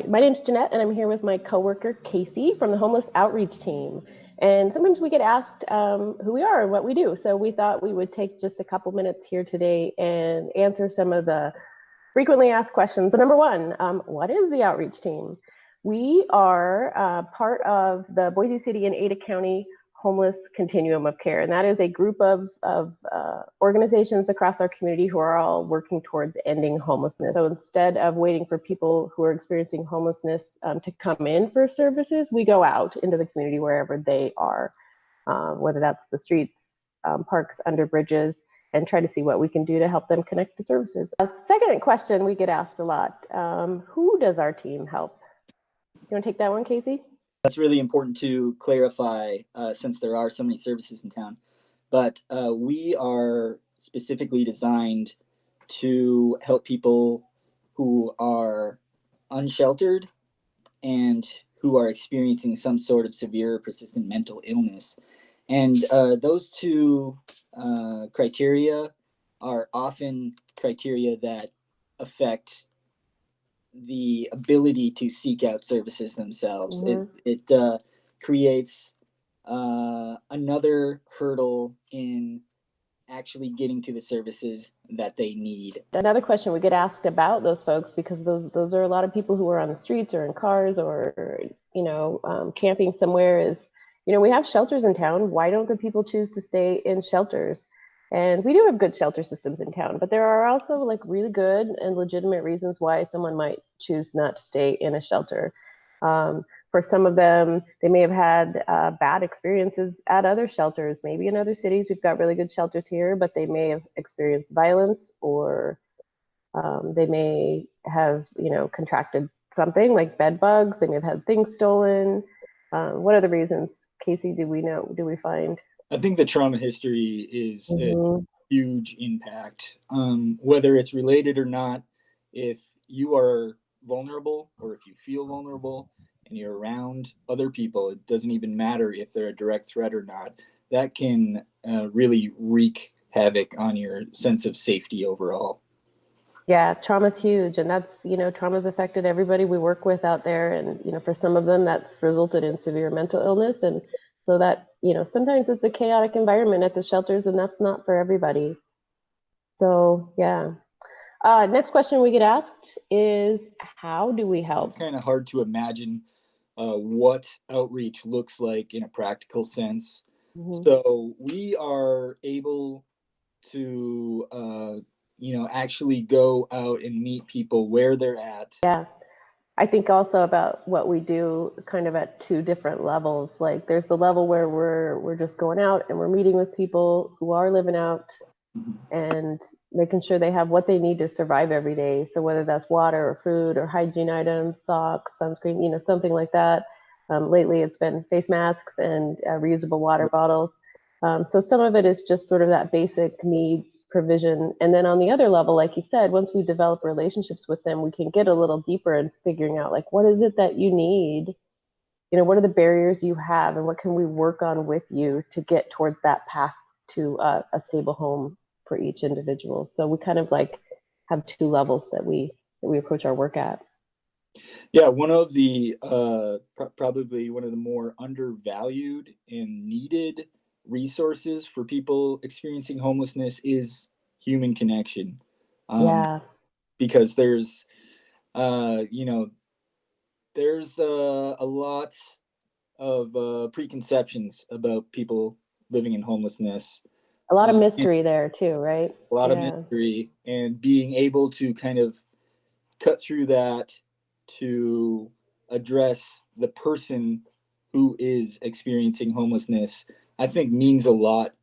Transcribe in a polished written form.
My name's Jeanette, and I'm here with my coworker Casey from the Homeless Outreach Team. And sometimes we get asked who we are and what we do. So we thought we would take just a couple minutes here today and answer some of the frequently asked questions. So number one, what is the Outreach Team? We are part of the Boise City and Ada County Homeless Continuum of Care. And that is a group of organizations across our community who are all working towards ending homelessness. So instead of waiting for people who are experiencing homelessness to come in for services, we go out into the community wherever they are, whether that's the streets, parks, under bridges, and try to see what we can do to help them connect to services. A second question we get asked a lot, who does our team help? You want to take that one, Casey? That's really important to clarify since there are so many services in town. But we are specifically designed to help people who are unsheltered and who are experiencing some sort of severe or persistent mental illness. And those two criteria are often criteria that affect the ability to seek out services themselves. Mhm. It creates another hurdle in actually getting to the services that they need. Another question we get asked about those folks, because those are a lot of people who are on the streets or in cars or camping somewhere, is we have shelters in town. Why don't the people choose to stay in shelters? And we do have good shelter systems in town, but there are also like really good and legitimate reasons why someone might choose not to stay in a shelter. For some of them, they may have had bad experiences at other shelters. Maybe in other cities, we've got really good shelters here, but they may have experienced violence, or they may have, contracted something like bed bugs. They may have had things stolen. What are the reasons, Casey? Do we find? I think the trauma history is Mm-hmm. a huge impact, whether it's related or not. If you are vulnerable or if you feel vulnerable and you're around other people, it doesn't even matter if they're a direct threat or not. That can really wreak havoc on your sense of safety overall. Yeah, trauma's huge, and that's, trauma's affected everybody we work with out there, and for some of them that's resulted in severe mental illness, and so that, sometimes it's a chaotic environment at the shelters, and that's not for everybody. So yeah. Next question we get asked is, how do we help? It's kind of hard to imagine what outreach looks like in a practical sense. Mm-hmm. So we are able to actually go out and meet people where they're at. Yeah, I think also about what we do kind of at two different levels. Like there's the level where we're just going out and we're meeting with people who are living out and making sure they have what they need to survive every day. So whether that's water or food or hygiene items, socks, sunscreen, something like that. Lately, it's been face masks and reusable water bottles. So some of it is just sort of that basic needs provision. And then on the other level, like you said, once we develop relationships with them, we can get a little deeper in figuring out, like, what is it that you need? What are the barriers you have, and what can we work on with you to get towards that path to a stable home for each individual? So we kind of like have two levels that we approach our work at. Yeah, one of the probably one of the more undervalued and needed resources for people experiencing homelessness is human connection. Yeah. Because uh, you know, there's a lot of preconceptions about people living in homelessness. A lot of And mystery there too, right? a lot of Yeah. mystery, and being able to kind of cut through that to address the person who is experiencing homelessness, I think means a lot